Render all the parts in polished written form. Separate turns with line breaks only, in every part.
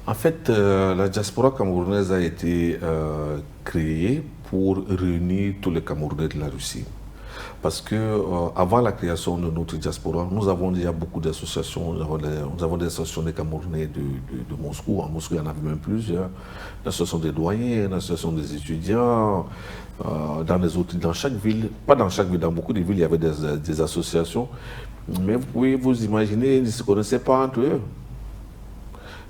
En fait, la diaspora camerounaise a été créée pour réunir tous les Camerounais de la Russie. Parce que avant la création de notre diaspora, nous avons déjà beaucoup d'associations. Nous avons des associations des Camerounais de Moscou. En Moscou, il y en avait même plusieurs. L'association des doyens, l'association des étudiants. Dans chaque ville, pas dans chaque ville, dans beaucoup de villes, il y avait des associations. Mais vous pouvez vous imaginer, ils ne se connaissaient pas entre eux.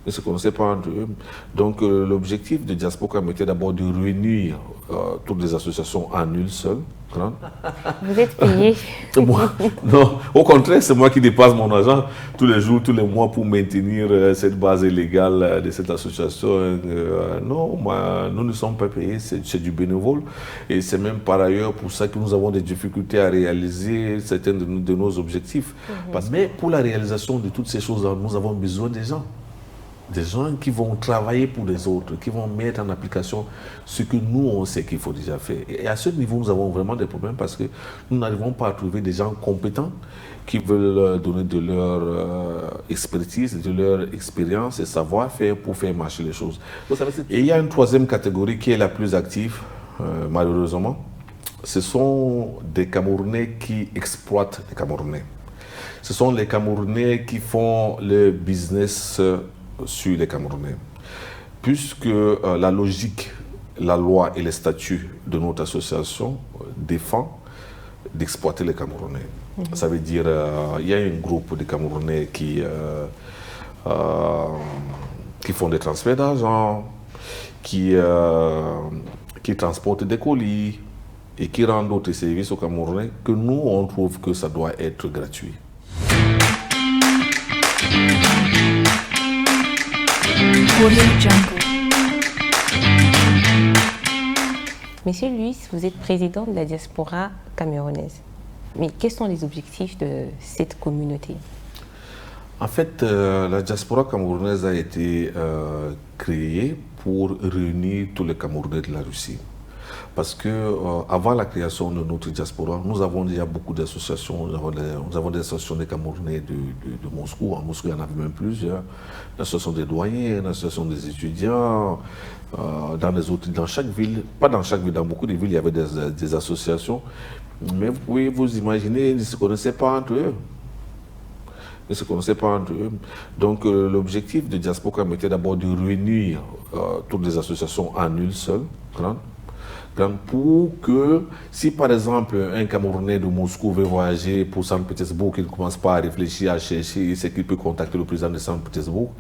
Ils ne se connaissaient pas entre eux. Donc l'objectif de Diaspora était d'abord de réunir toutes les associations en une seule.
Vous êtes payé?
Moi, non, au contraire, c'est moi qui dépasse mon argent tous les jours, tous les mois pour maintenir cette base légale de cette association. Non, nous ne sommes pas payés, c'est du bénévole. Et c'est même par ailleurs pour ça que nous avons des difficultés à réaliser certains de nos objectifs. Mais pour la réalisation de toutes ces choses-là, nous avons besoin des gens. Des gens qui vont travailler pour les autres, qui vont mettre en application ce que nous, on sait qu'il faut déjà faire. Et à ce niveau, nous avons vraiment des problèmes parce que nous n'arrivons pas à trouver des gens compétents qui veulent donner de leur expertise, de leur expérience et savoir-faire pour faire marcher les choses. Et il y a une troisième catégorie qui est la plus active, malheureusement. Ce sont des Camerounais qui exploitent les Camerounais. Ce sont les Camerounais qui font le business sur les Camerounais. Puisque la logique, la loi et les statuts de notre association défendent d'exploiter les Camerounais. Ça veut dire il y a un groupe de Camerounais qui font des transferts d'argent, qui transportent des colis et qui rendent d'autres services aux Camerounais que nous, on trouve que ça doit être gratuit.
Monsieur Luis, vous êtes président de la diaspora camerounaise. Mais quels sont les objectifs de cette communauté?
En fait, la diaspora camerounaise a été créée pour réunir tous les Camerounais de la Russie. Parce que avant la création de notre diaspora, nous avons déjà beaucoup d'associations. Nous avons des associations des Camerounais de Moscou. En Moscou, il y en avait même plusieurs. L'association des doyens, l'association des étudiants. Dans chaque ville, pas dans chaque ville, dans beaucoup de villes, il y avait des associations. Mais vous pouvez vous imaginer, ils ne se connaissaient pas entre eux. Ils ne se connaissaient pas entre eux. Donc l'objectif de Diaspora était d'abord de réunir toutes les associations en une seule grande. Pour que, si par exemple un Camerounais de Moscou veut voyager pour Saint-Pétersbourg, il ne commence pas à réfléchir, à chercher, c'est qu'il peut contacter le président de Saint-Pétersbourg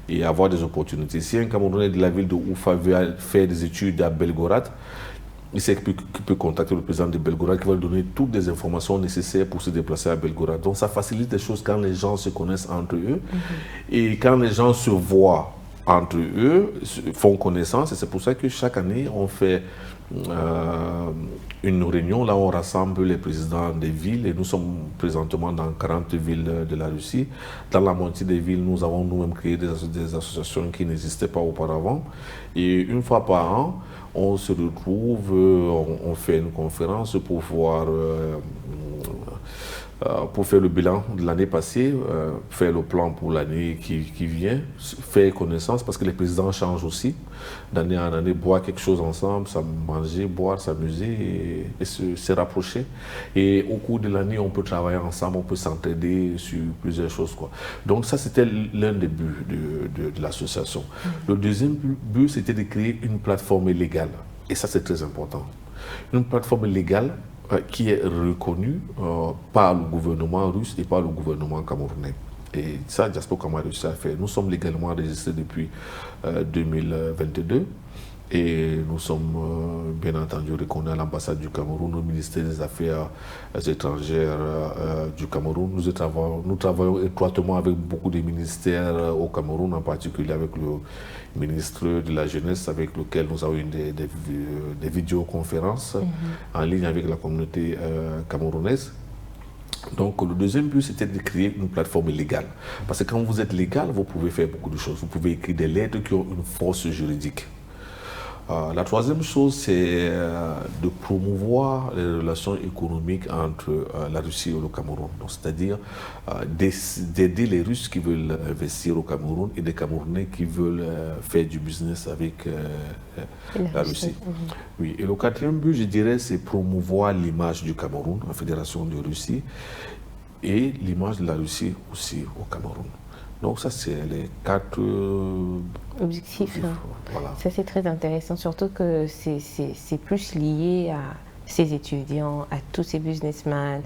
et avoir des opportunités. Si un Camerounais de la ville de Oufa veut faire des études à Belgorod, il sait qu'il peut contacter le président de Belgorod qui va lui donner toutes les informations nécessaires pour se déplacer à Belgorod. Donc ça facilite les choses quand les gens se connaissent entre eux et quand les gens se voient entre eux, font connaissance. Et c'est pour ça que chaque année, on fait une réunion. Là, on rassemble les présidents des villes et nous sommes présentement dans 40 villes de la Russie. Dans la moitié des villes, nous avons nous-mêmes créé des associations qui n'existaient pas auparavant. Et une fois par an, on se retrouve, on fait une conférence pour voir pour faire le bilan de l'année passée, faire le plan pour l'année qui vient, faire connaissance, parce que les présidents changent aussi d'année en année, boire quelque chose ensemble, manger, boire, s'amuser et se rapprocher. Et au cours de l'année, on peut travailler ensemble, on peut s'entraider sur plusieurs choses, quoi. Donc ça, c'était l'un des buts de l'association. Le deuxième but, c'était de créer une plateforme légale. Et ça, c'est très important. Une plateforme légale qui est reconnu par le gouvernement russe et par le gouvernement camerounais. Et ça, Diaspora Cameroun a réussi à faire. Nous sommes légalement enregistrés depuis 2022 et nous sommes bien entendu reconnus à l'ambassade du Cameroun, au ministère des Affaires étrangères du Cameroun. Nous travaillons étroitement avec beaucoup de ministères au Cameroun, en particulier avec le ministre de la Jeunesse, avec lequel nous avons eu des vidéoconférences en ligne avec la communauté camerounaise. Donc le deuxième but, c'était de créer une plateforme légale. Parce que quand vous êtes légal, vous pouvez faire beaucoup de choses. Vous pouvez écrire des lettres qui ont une force juridique. La troisième chose, c'est de promouvoir les relations économiques entre la Russie et le Cameroun. C'est-à-dire d'aider les Russes qui veulent investir au Cameroun et des Camerounais qui veulent faire du business avec la Russie. Oui. Et le quatrième but, je dirais, c'est promouvoir l'image du Cameroun en Fédération de Russie et l'image de la Russie aussi au Cameroun. Donc ça, c'est les 4
objectifs.
Voilà.
Ça, c'est très intéressant, surtout que c'est plus lié à ces étudiants, à tous ces businessmen,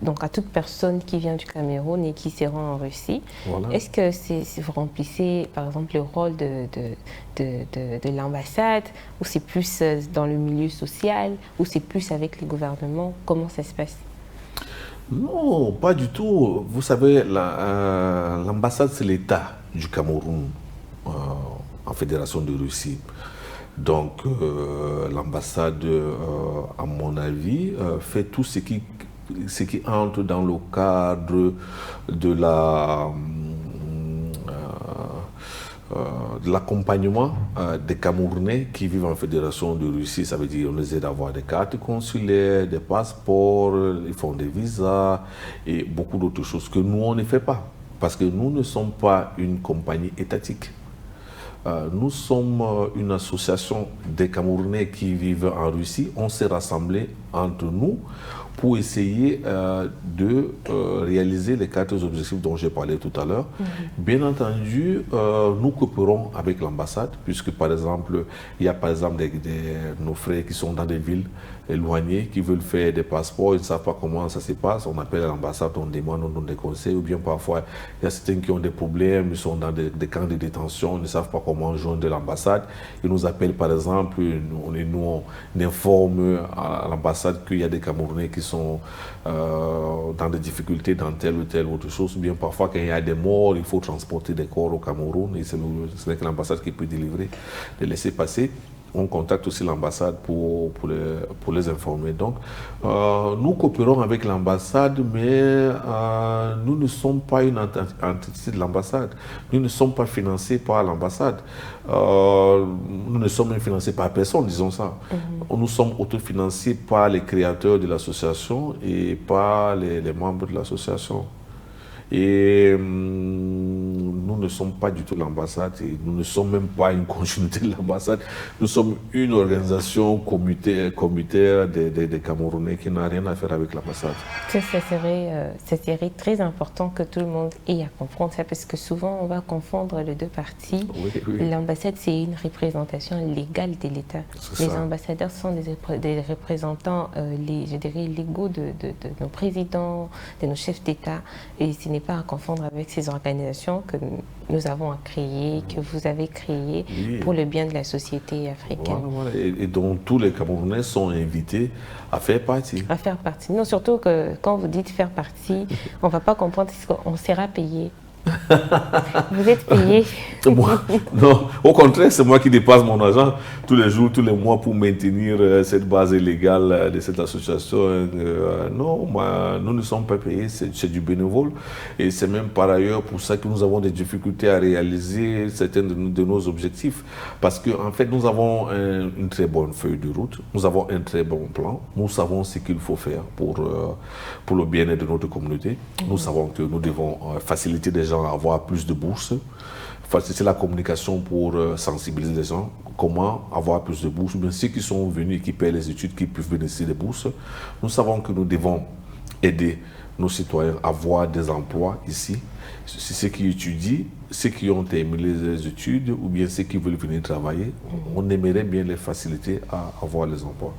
donc à toute personne qui vient du Cameroun et qui se rend en Russie. Voilà. Est-ce que vous remplissez, par exemple, le rôle de l'ambassade, ou c'est plus dans le milieu social, ou c'est plus avec les gouvernements? Comment ça se passe?
Non, pas du tout. Vous savez, l'ambassade, c'est l'État du Cameroun en Fédération de Russie. Donc, l'ambassade, à mon avis, fait tout ce qui entre dans le cadre de l'accompagnement des Camerounais qui vivent en Fédération de Russie. Ça veut dire qu'on les aide à avoir des cartes consulaires, des passeports, ils font des visas et beaucoup d'autres choses que nous, on ne fait pas. Parce que nous ne sommes pas une compagnie étatique. Nous sommes une association des Camerounais qui vivent en Russie. On s'est rassemblés entre nous pour essayer de réaliser les 4 objectifs dont j'ai parlé tout à l'heure. Bien entendu, nous coopérons avec l'ambassade, puisque par exemple, il y a par exemple nos frères qui sont dans des villes éloignées, qui veulent faire des passeports, ils ne savent pas comment ça se passe. On appelle l'ambassade, on demande, on donne des conseils, ou bien parfois, il y a certains qui ont des problèmes, ils sont dans des camps de détention, ils ne savent pas comment joindre l'ambassade. Ils nous appellent par exemple, on informe à l'ambassade qu'il y a des Camerounais qui sont dans des difficultés dans telle ou telle autre chose. Bien parfois, quand il y a des morts, il faut transporter des corps au Cameroun et c'est avec l'ambassade qui peut délivrer, les laisser passer. On contacte aussi l'ambassade pour les informer. Donc, nous coopérons avec l'ambassade, mais nous ne sommes pas une entité de l'ambassade. Nous ne sommes pas financés par l'ambassade. Nous ne sommes même financés par personne, disons ça. Nous sommes autofinancés par les créateurs de l'association et par les membres de l'association. Et nous ne sommes pas du tout l'ambassade et nous ne sommes même pas une continuité de l'ambassade. Nous sommes une organisation communautaire des Camerounais qui n'a rien à faire avec l'ambassade.
Ça serait très important que tout le monde ait à comprendre ça, parce que souvent on va confondre les deux parties. Oui. L'ambassade, c'est une représentation légale de l'État. Les ambassadeurs sont des représentants, je dirais, légaux de nos présidents, de nos chefs d'État. Et ce n'est pas à confondre avec ces organisations que nous avons créées, que vous avez créées pour le bien de la société africaine.
Voilà. Et dont tous les Camerounais sont invités à faire partie. À
faire partie. Non, surtout que quand vous dites faire partie, on ne va pas comprendre qu'on sera payé. Vous êtes payé.
Moi, non, au contraire, c'est moi qui dépasse mon argent tous les jours, tous les mois pour maintenir cette base légale de cette association. Non, nous ne sommes pas payés, c'est du bénévole. Et c'est même par ailleurs pour ça que nous avons des difficultés à réaliser certains de nos objectifs. Parce qu'en fait, nous avons une très bonne feuille de route, nous avons un très bon plan, nous savons ce qu'il faut faire pour le bien-être de notre communauté. Nous savons que nous devons faciliter des gens à avoir plus de bourses, faciliter la communication pour sensibiliser les gens, comment avoir plus de bourses, ou bien ceux qui sont venus et qui paient les études, qui peuvent bénéficier des bourses. Nous savons que nous devons aider nos citoyens à avoir des emplois ici, ceux qui étudient, ceux qui ont terminé les études, ou bien ceux qui veulent venir travailler. On aimerait bien les faciliter à avoir les emplois.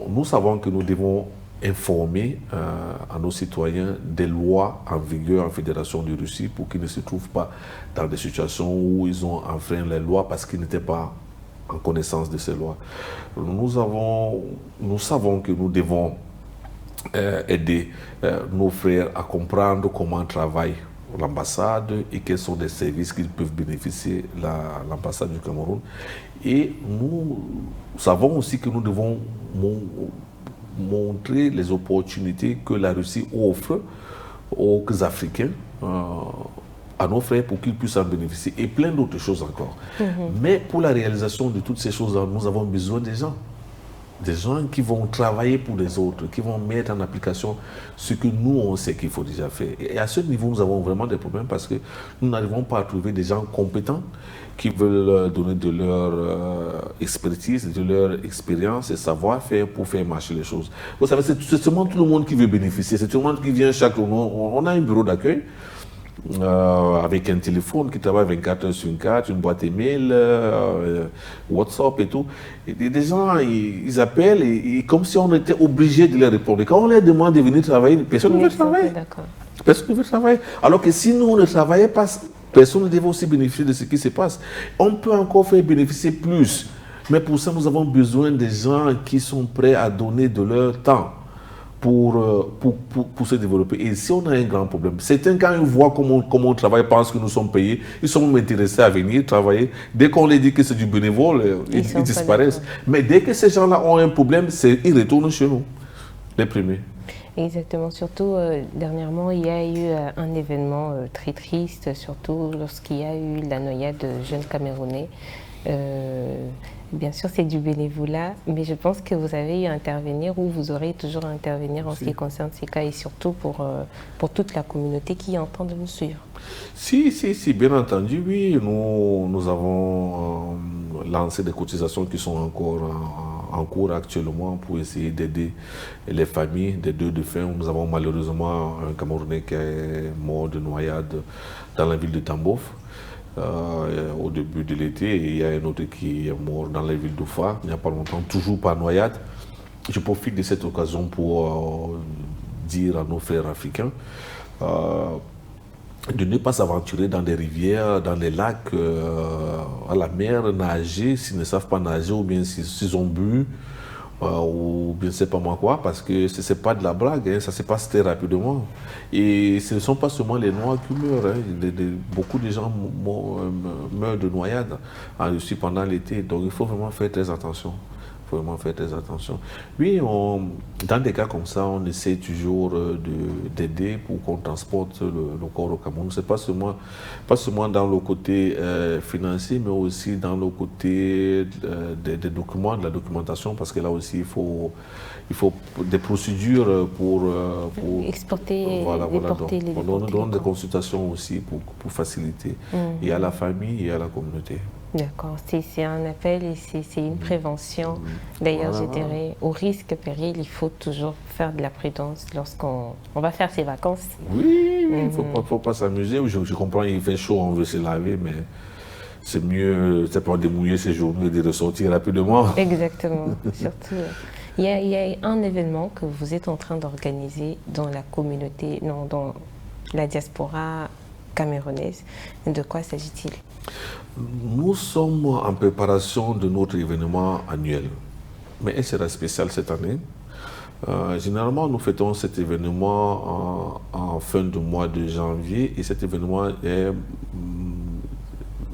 Nous savons que nous devons informer à nos citoyens des lois en vigueur en Fédération de Russie pour qu'ils ne se trouvent pas dans des situations où ils ont enfreint les lois parce qu'ils n'étaient pas en connaissance de ces lois. Nous savons que nous devons aider nos frères à comprendre comment travaille l'ambassade et quels sont les services qu'ils peuvent bénéficier l'ambassade du Cameroun. Et nous savons aussi que nous devons montrer les opportunités que la Russie offre aux Africains à nos frères pour qu'ils puissent en bénéficier et plein d'autres choses encore. Mais pour la réalisation de toutes ces choses-là, nous avons besoin des gens. Des gens qui vont travailler pour les autres, qui vont mettre en application ce que nous, on sait qu'il faut déjà faire. Et à ce niveau, nous avons vraiment des problèmes parce que nous n'arrivons pas à trouver des gens compétents qui veulent donner de leur expertise, de leur expérience et savoir-faire pour faire marcher les choses. Vous savez, c'est seulement tout le monde qui veut bénéficier, c'est tout le monde qui vient chaque jour. On a un bureau d'accueil avec un téléphone qui travaille 24 heures sur 24, une boîte email, WhatsApp et tout. Et des gens, ils appellent et comme si on était obligé de les répondre. Quand on leur demande de venir travailler, personne ne veut travailler. Personne ne veut travailler. Alors que si nous, on ne travaillait pas, personne ne devait aussi bénéficier de ce qui se passe. On peut encore faire bénéficier plus. Mais pour ça, nous avons besoin des gens qui sont prêts à donner de leur temps pour se développer. Et si on a un grand problème, certains, quand ils voient comment on travaille, pensent que nous sommes payés, ils sont intéressés à venir travailler. Dès qu'on leur dit que c'est du bénévole, ils disparaissent. Mais dès que ces gens-là ont un problème, ils retournent chez nous, les premiers.
Exactement, surtout dernièrement, il y a eu un événement très triste, surtout lorsqu'il y a eu la noyade de jeunes Camerounais. Bien sûr, c'est du bénévolat, mais je pense que vous avez eu à intervenir ou vous aurez toujours à intervenir en ce qui concerne ces cas et surtout pour toute la communauté qui entend de vous suivre.
Si, bien entendu, oui. Nous avons lancé des cotisations qui sont encore en cours actuellement pour essayer d'aider les familles des deux défunts. Nous avons malheureusement un Camerounais qui est mort de noyade dans la ville de Tambov. Au début de l'été, et il y a un autre qui est mort dans la ville d'Oufa, il n'y a pas longtemps, toujours par noyade. Je profite de cette occasion pour dire à nos frères africains de ne pas s'aventurer dans des rivières, dans les lacs, à la mer, nager s'ils ne savent pas nager ou bien s'ils ont bu. Ou bien je ne sais pas moi quoi, parce que ce n'est pas de la blague, hein, ça se passe très rapidement. Et ce ne sont pas seulement les Noirs qui meurent, hein, beaucoup de gens meurent de noyade en Russie pendant l'été, donc il faut vraiment faire très attention. Oui, dans des cas comme ça, on essaie toujours d'aider pour qu'on transporte le corps au Cameroun. C'est pas seulement dans le côté financier, mais aussi dans le côté des documents, de la documentation, parce que là aussi, il faut des procédures pour
exporter, déporter les
on donne des consultations aussi pour faciliter, et à la famille et à la communauté.
D'accord, c'est un appel et c'est une prévention. D'ailleurs, je dirais, au risque péril, il faut toujours faire de la prudence lorsqu'on va faire ses vacances.
Oui, il ne faut pas s'amuser. Je comprends, il fait chaud, on veut se laver, mais c'est mieux, c'est pas de mouiller ses journées et de ressortir rapidement.
Exactement, surtout. Il y a un événement que vous êtes en train d'organiser dans la communauté, dans la diaspora camerounaise. De quoi s'agit-il?
Nous sommes en préparation de notre événement annuel, mais il sera spécial cette année. Généralement, nous fêtons cet événement en fin de mois de janvier et cet événement est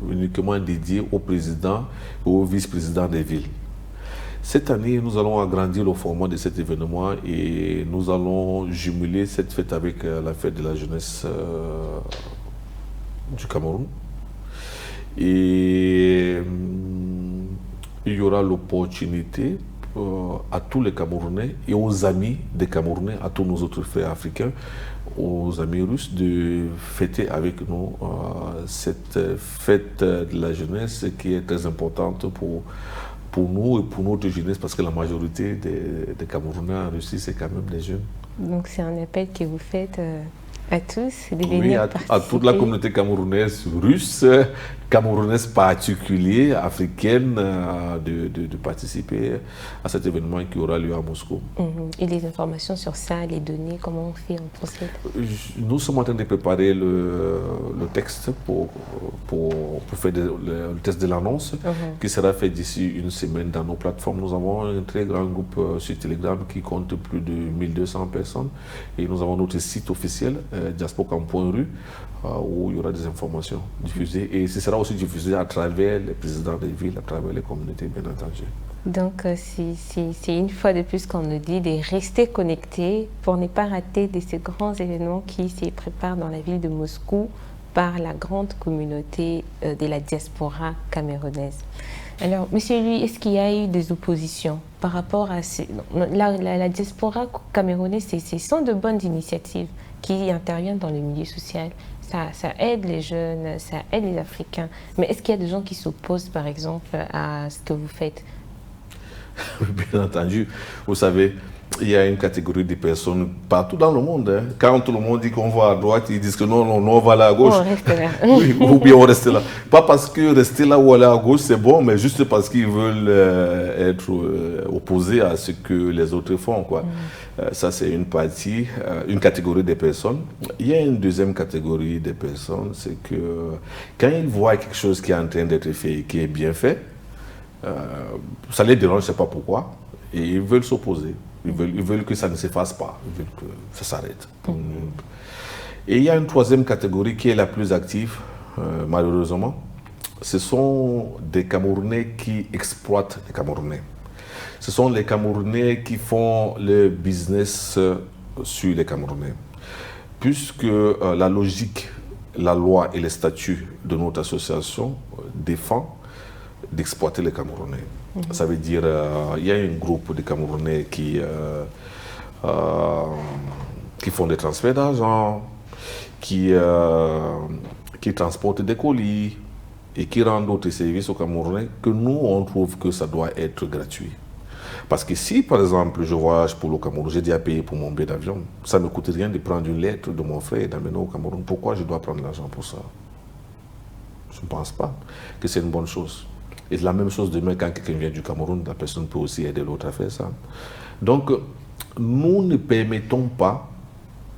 uniquement dédié au président et au vice-président des villes. Cette année, nous allons agrandir le format de cet événement et nous allons jumeler cette fête avec la fête de la jeunesse du Cameroun. Et il y aura l'opportunité à tous les Camerounais et aux amis des Camerounais, à tous nos autres frères africains, aux amis russes, de fêter avec nous cette fête de la jeunesse qui est très importante pour nous et pour notre jeunesse, parce que la majorité des Camerounais en Russie, c'est quand même des jeunes.
Donc c'est un appel que vous faites à tous de
venir
oui,
à toute la communauté camerounaise russe, camerounaise particulier, africaine, de participer à cet événement qui aura lieu à Moscou.
Et les informations sur ça, les données, comment on fait, on procède?
Nous sommes en train de préparer le texte pour faire le test de l'annonce qui sera fait d'ici une semaine dans nos plateformes. Nous avons un très grand groupe sur Telegram qui compte plus de 1200 personnes et nous avons notre site officiel diaspocam.ru où il y aura des informations diffusées et ce sera aussi diffusé à travers les présidents des villes, à travers les communautés, bien entendu.
Donc, c'est une fois de plus qu'on nous dit de rester connectés pour ne pas rater de ces grands événements qui se préparent dans la ville de Moscou par la grande communauté de la diaspora camerounaise. Alors, Monsieur Lui, est-ce qu'il y a eu des oppositions par rapport à la diaspora camerounaise? Ce sont de bonnes initiatives qui interviennent dans le milieu social. Ça aide les jeunes, ça aide les Africains. Mais est-ce qu'il y a des gens qui s'opposent, par exemple, à ce que vous faites?
Bien entendu. Vous savez, il y a une catégorie de personnes partout dans le monde. Hein. Quand tout le monde dit qu'on va à droite, ils disent que non, on va aller à gauche.
On reste là.
Oui, ou bien on reste là. Pas parce que rester là ou aller à gauche, c'est bon, mais juste parce qu'ils veulent être opposés à ce que les autres font, quoi. Ça, c'est une partie, une catégorie de personnes. Il y a une deuxième catégorie de personnes, c'est que quand ils voient quelque chose qui est en train d'être fait et qui est bien fait, ça les dérange, je ne sais pas pourquoi, et ils veulent s'opposer. Ils veulent que ça ne se fasse pas, ils veulent que ça s'arrête. Et il y a une troisième catégorie qui est la plus active, malheureusement. Ce sont des Camerounais qui exploitent les Camerounais. Ce sont les Camerounais qui font le business sur les Camerounais. Puisque la logique, la loi et les statuts de notre association défendent d'exploiter les Camerounais. Ça veut dire il y a un groupe de Camerounais qui font des transferts d'argent, qui transportent des colis et qui rendent d'autres services aux Camerounais que nous, on trouve que ça doit être gratuit. Parce que si, par exemple, je voyage pour le Cameroun, j'ai déjà payé pour mon billet d'avion, ça ne me coûte rien de prendre une lettre de mon frère et d'amener au Cameroun. Pourquoi je dois prendre l'argent pour ça? Je ne pense pas que c'est une bonne chose. Et la même chose demain, quand quelqu'un vient du Cameroun, la personne peut aussi aider l'autre à faire ça. Donc, nous ne permettons pas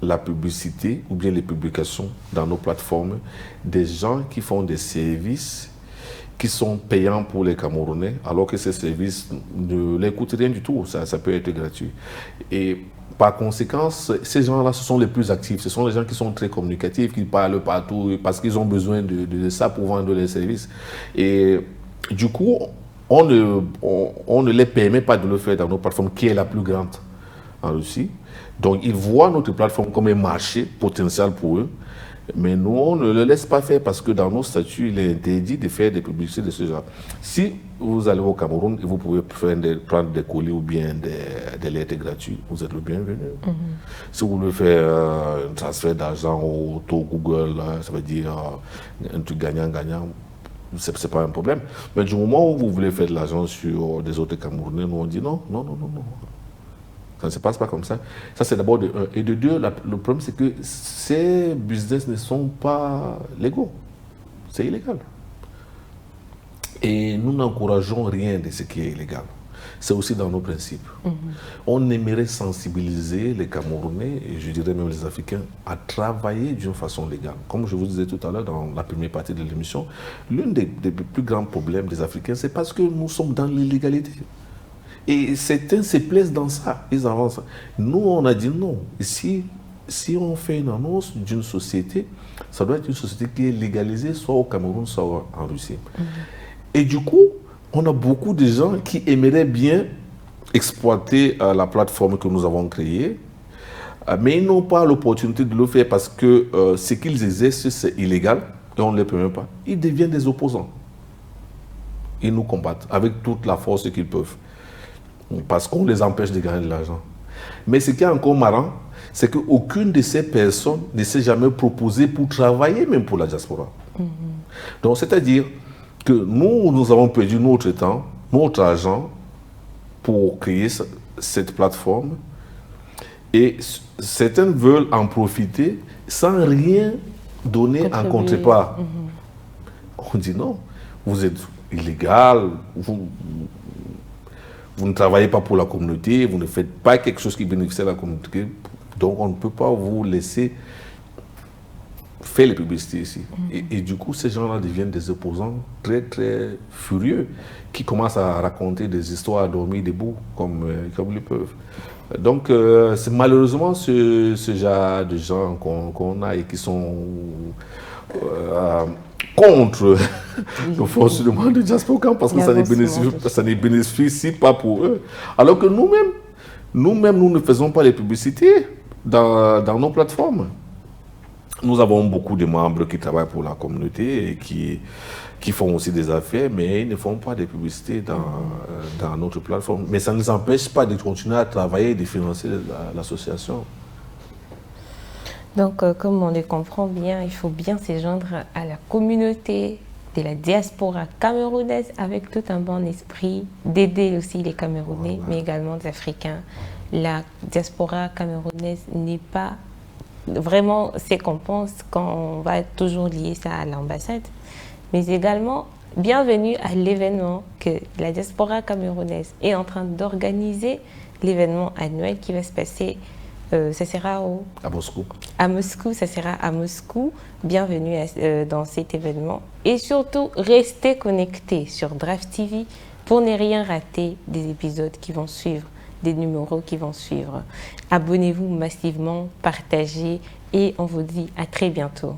la publicité ou bien les publications dans nos plateformes des gens qui font des services qui sont payants pour les Camerounais, alors que ces services ne les coûtent rien du tout, ça peut être gratuit. Et par conséquent, ces gens-là, ce sont les plus actifs, ce sont les gens qui sont très communicatifs, qui parlent partout, parce qu'ils ont besoin de ça pour vendre les services. Et du coup, on ne les permet pas de le faire dans notre plateforme qui est la plus grande en Russie. Donc, ils voient notre plateforme comme un marché potentiel pour eux. Mais nous, on ne le laisse pas faire parce que dans nos statuts, il est interdit de faire des publicités de ce genre. Si vous allez au Cameroun et vous pouvez prendre des colis ou bien des lettres gratuites, vous êtes le bienvenu. Si vous voulez faire un transfert d'argent au taux Google, ça veut dire un truc gagnant-gagnant, c'est pas un problème. Mais du moment où vous voulez faire de l'argent sur des autres Camerounais, nous on dit non. Ça ne se passe pas comme ça. Ça, c'est d'abord de un. Et de deux, le problème, c'est que ces business ne sont pas légaux. C'est illégal. Et nous n'encourageons rien de ce qui est illégal. C'est aussi dans nos principes. On aimerait sensibiliser les Camerounais, et je dirais même les Africains, à travailler d'une façon légale. Comme je vous disais tout à l'heure dans la première partie de l'émission, l'un des plus grands problèmes des Africains, c'est parce que nous sommes dans l'illégalité. Et certains se plaisent dans ça, ils avancent. Nous, on a dit non. Si on fait une annonce d'une société, ça doit être une société qui est légalisée, soit au Cameroun, soit en Russie. Et du coup, on a beaucoup de gens qui aimeraient bien exploiter la plateforme que nous avons créée, mais ils n'ont pas l'opportunité de le faire parce que ce qu'ils exercent, c'est illégal et on ne les permet pas. Ils deviennent des opposants. Ils nous combattent avec toute la force qu'ils peuvent. Parce qu'on les empêche de gagner de l'argent. Mais ce qui est encore marrant, c'est qu'aucune de ces personnes ne s'est jamais proposée pour travailler même pour la diaspora. Donc, c'est-à-dire que nous avons perdu notre temps, notre argent pour créer cette plateforme et certains veulent en profiter sans rien donner en contrepartie. On dit non, vous êtes illégal, vous ne travaillez pas pour la communauté, vous ne faites pas quelque chose qui bénéficie à la communauté, donc on ne peut pas vous laisser faire les publicités ici. Et du coup, ces gens-là deviennent des opposants très, très furieux, qui commencent à raconter des histoires à dormir debout, comme ils peuvent. Donc, c'est malheureusement ce genre de gens qu'on a et qui sont contre le fonctionnement de Diaspora parce que ça ne bénéficie pas pour eux. Alors que nous-mêmes, nous ne faisons pas les publicités dans nos plateformes. Nous avons beaucoup de membres qui travaillent pour la communauté et qui font aussi des affaires, mais ils ne font pas de publicité dans notre plateforme. Mais ça ne nous empêche pas de continuer à travailler et de financer l'association.
Donc, comme on le comprend bien, il faut bien se joindre à la communauté de la diaspora camerounaise avec tout un bon esprit d'aider aussi les Camerounais, mais également les Africains. La diaspora camerounaise n'est pas vraiment ce qu'on pense quand on va toujours lier ça à l'ambassade, mais également bienvenue à l'événement que la diaspora camerounaise est en train d'organiser, l'événement annuel qui va se passer. Ça sera
à Moscou.
À Moscou, ça sera à Moscou. Bienvenue dans cet événement. Et surtout, restez connectés sur Drive TV pour ne rien rater des épisodes qui vont suivre, des numéros qui vont suivre. Abonnez-vous massivement, partagez et on vous dit à très bientôt.